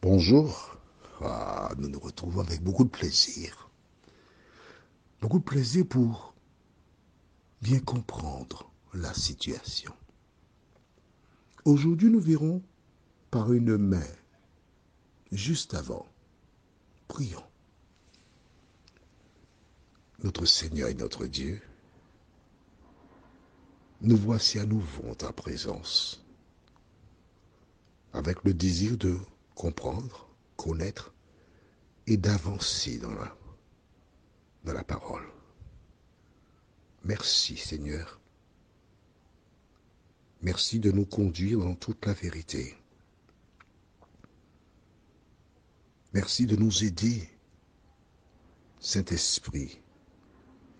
Bonjour. Nous nous retrouvons avec beaucoup de plaisir. Beaucoup de plaisir pour bien comprendre la situation. Aujourd'hui, nous verrons par une main, juste avant, prions. Notre Seigneur et notre Dieu, nous voici à nouveau en ta présence, avec le désir de comprendre, connaître et d'avancer dans la parole. Merci Seigneur. Merci de nous conduire dans toute la vérité. Merci de nous aider, Saint-Esprit,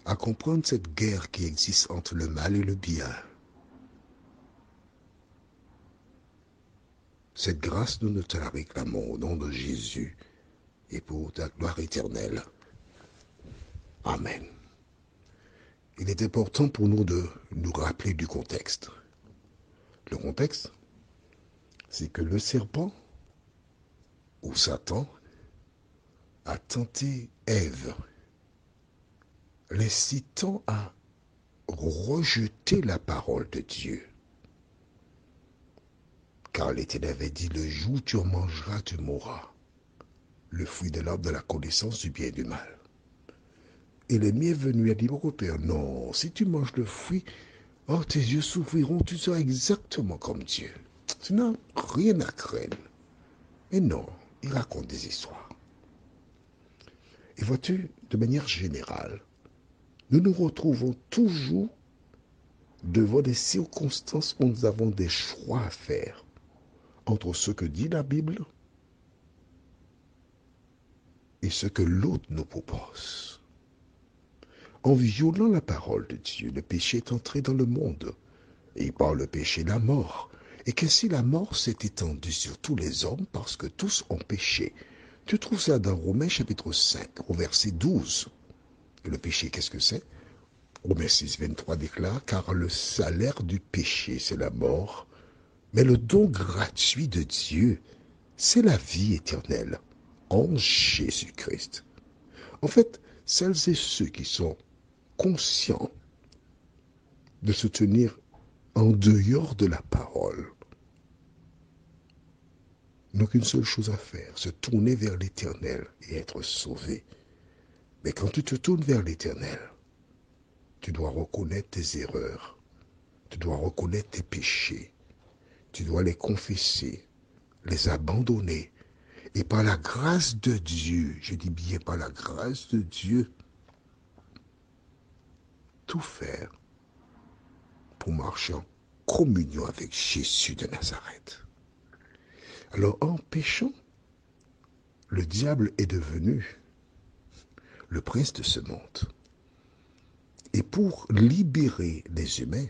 à comprendre cette guerre qui existe entre le mal et le bien. Cette grâce, nous te la réclamons au nom de Jésus et pour ta gloire éternelle. Amen. Il est important pour nous de nous rappeler du contexte. Le contexte, c'est que le serpent, ou Satan, a tenté Ève, l'incitant à rejeter la parole de Dieu. Car l'Éternel avait dit, le jour où tu en mangeras, tu mourras. Le fruit de l'arbre de la connaissance du bien et du mal. Et l'ennemi est venu et a dit, mon père, non, si tu manges le fruit, oh, tes yeux s'ouvriront, tu seras exactement comme Dieu. Tu n'as rien à craindre. Mais non, il raconte des histoires. Et vois-tu, de manière générale, nous nous retrouvons toujours devant des circonstances où nous avons des choix à faire entre ce que dit la Bible et ce que l'autre nous propose. En violant la parole de Dieu, le péché est entré dans le monde. Et par le péché, la mort. Et qu'ainsi la mort s'est étendue sur tous les hommes parce que tous ont péché. Tu trouves ça dans Romains chapitre 5, au verset 12. Et le péché, qu'est-ce que c'est? Romains 6, 23 déclare, car le salaire du péché, c'est la mort, mais le don gratuit de Dieu, c'est la vie éternelle en Jésus-Christ. En fait, celles et ceux qui sont conscients de se tenir en dehors de la parole n'ont qu'une seule chose à faire, se tourner vers l'Éternel et être sauvé. Mais quand tu te tournes vers l'Éternel, tu dois reconnaître tes erreurs, tu dois reconnaître tes péchés, tu dois les confesser, les abandonner. Et par la grâce de Dieu, je dis bien par la grâce de Dieu, tout faire pour marcher en communion avec Jésus de Nazareth. Alors en péchant, le diable est devenu le prince de ce monde. Et pour libérer les humains,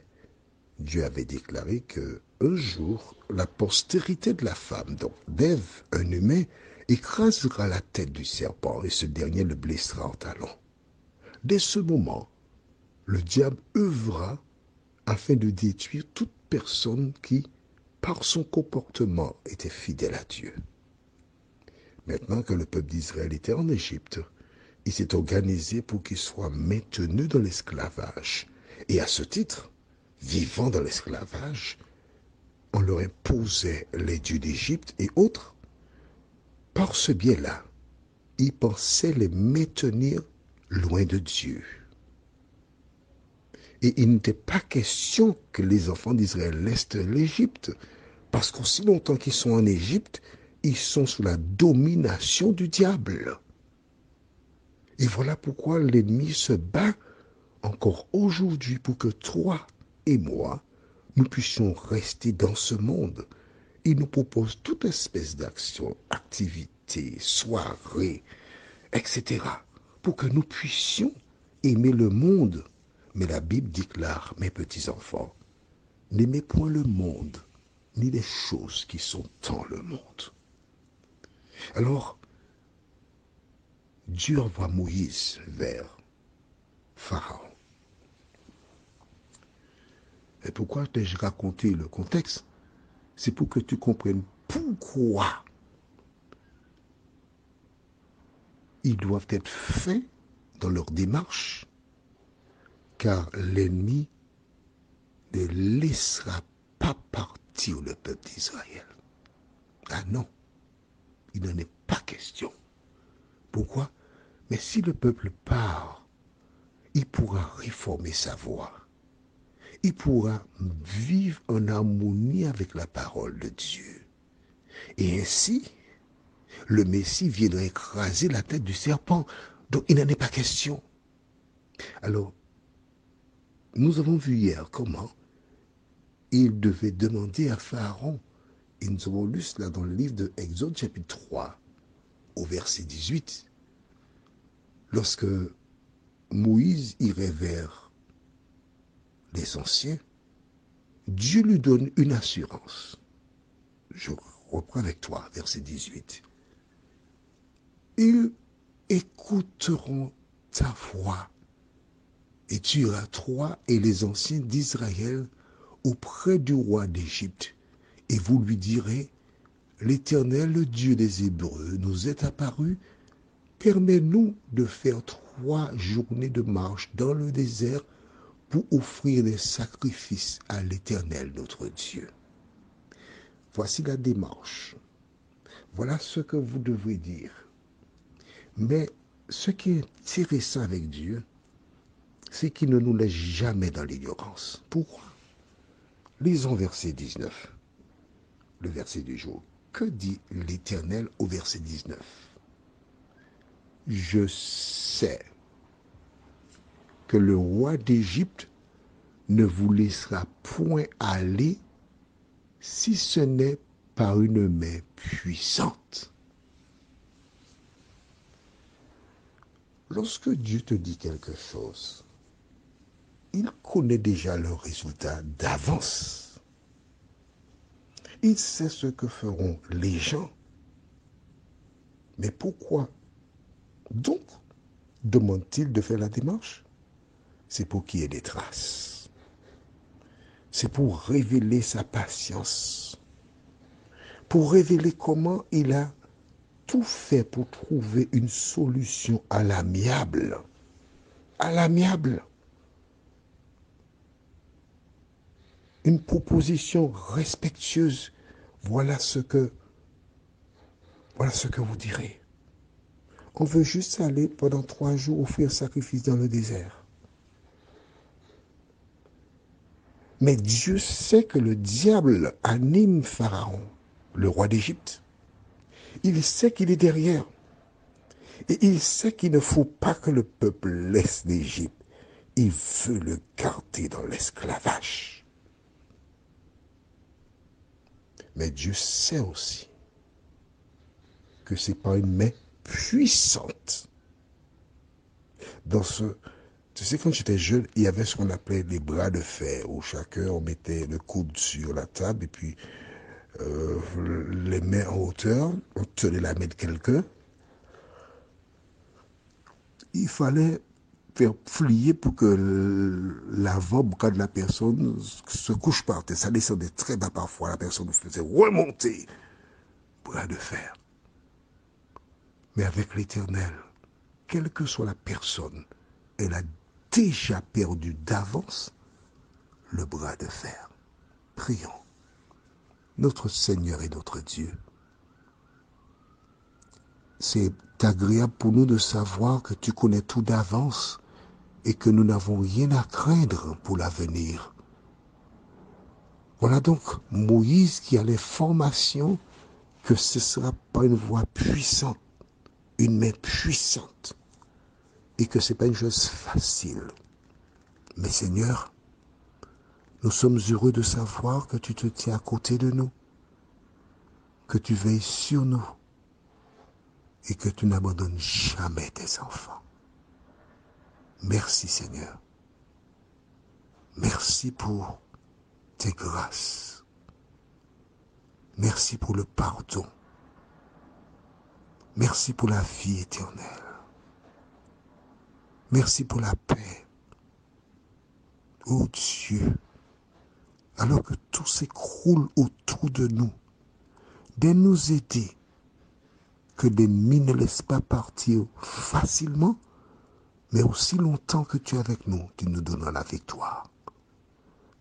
Dieu avait déclaré que un jour, la postérité de la femme, donc d'Ève, un humain, écrasera la tête du serpent et ce dernier le blessera en talon. Dès ce moment, le diable œuvra afin de détruire toute personne qui, par son comportement, était fidèle à Dieu. Maintenant que le peuple d'Israël était en Égypte, il s'est organisé pour qu'il soit maintenu dans l'esclavage. Et à ce titre, vivant dans l'esclavage, on leur imposait les dieux d'Égypte et autres. Par ce biais-là, ils pensaient les maintenir loin de Dieu. Et il n'était pas question que les enfants d'Israël laissent l'Égypte, parce qu'aussi longtemps qu'ils sont en Égypte, ils sont sous la domination du diable. Et voilà pourquoi l'ennemi se bat encore aujourd'hui pour que toi et moi, nous puissions rester dans ce monde. Il nous propose toute espèce d'action, activités, soirées, etc. pour que nous puissions aimer le monde. Mais la Bible déclare, mes petits-enfants, n'aimez point le monde, ni les choses qui sont dans le monde. Alors, Dieu envoie Moïse vers Pharaon. Et pourquoi t'ai-je raconté le contexte? C'est pour que tu comprennes pourquoi ils doivent être fins dans leur démarche, car l'ennemi ne laissera pas partir le peuple d'Israël. Ah non, il n'en est pas question. Pourquoi? Mais si le peuple part, il pourra réformer sa voie. Il pourra vivre en harmonie avec la parole de Dieu. Et ainsi, le Messie viendra écraser la tête du serpent. Donc il n'en est pas question. Alors, nous avons vu hier comment il devait demander à Pharaon, et nous avons lu cela dans le livre de Exode chapitre 3, au verset 18, lorsque Moïse irait vers les anciens, Dieu lui donne une assurance. Je reprends avec toi, verset 18. Ils écouteront ta voix, et tu iras, toi et les anciens d'Israël, auprès du roi d'Égypte, et vous lui direz, l'Éternel, le Dieu des Hébreux, nous est apparu, permets-nous de faire 3 journées de marche dans le désert pour offrir des sacrifices à l'Éternel, notre Dieu. Voici la démarche. Voilà ce que vous devez dire. Mais ce qui est intéressant avec Dieu, c'est qu'il ne nous laisse jamais dans l'ignorance. Pourquoi? Lisons verset 19, le verset du jour. Que dit l'Éternel au verset 19? Je sais que le roi d'Égypte ne vous laissera point aller si ce n'est par une main puissante. Lorsque Dieu te dit quelque chose, il connaît déjà le résultat d'avance. Il sait ce que feront les gens. Mais pourquoi donc demande-t-il de faire la démarche? C'est pour qu'il y ait des traces. C'est pour révéler sa patience. Pour révéler comment il a tout fait pour trouver une solution à l'amiable. À l'amiable. Une proposition respectueuse. Voilà ce que vous direz. On veut juste aller pendant 3 jours offrir sacrifice dans le désert. Mais Dieu sait que le diable anime Pharaon, le roi d'Égypte. Il sait qu'il est derrière. Et il sait qu'il ne faut pas que le peuple laisse l'Égypte. Il veut le garder dans l'esclavage. Mais Dieu sait aussi que ce n'est pas une main puissante. Tu sais, quand j'étais jeune, il y avait ce qu'on appelait les bras de fer, où chacun, on mettait le coude sur la table et puis les mains en hauteur, on tenait la main de quelqu'un. Il fallait faire plier pour que l'avant-bras de la personne se couche par terre. Ça descendait très bas parfois, la personne faisait remonter. Bras de fer. Mais avec l'Éternel, quelle que soit la personne, elle a déjà perdu d'avance le bras de fer. Prions. Notre Seigneur et notre Dieu, c'est agréable pour nous de savoir que tu connais tout d'avance et que nous n'avons rien à craindre pour l'avenir. Voilà donc Moïse qui a l'information que ce ne sera pas une voix puissante, une main puissante, et que ce n'est pas une chose facile. Mais Seigneur, nous sommes heureux de savoir que tu te tiens à côté de nous, que tu veilles sur nous et que tu n'abandonnes jamais tes enfants. Merci Seigneur. Merci pour tes grâces. Merci pour le pardon. Merci pour la vie éternelle. Merci pour la paix. Oh Dieu, alors que tout s'écroule autour de nous, de nous aider que l'ennemi ne laisse pas partir facilement, mais aussi longtemps que tu es avec nous, tu nous donneras la victoire.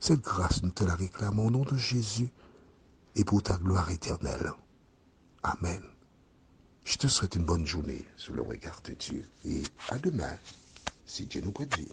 Cette grâce, nous te la réclamons au nom de Jésus et pour ta gloire éternelle. Amen. Je te souhaite une bonne journée sous le regard de Dieu et à demain, si Dieu nous prête vie.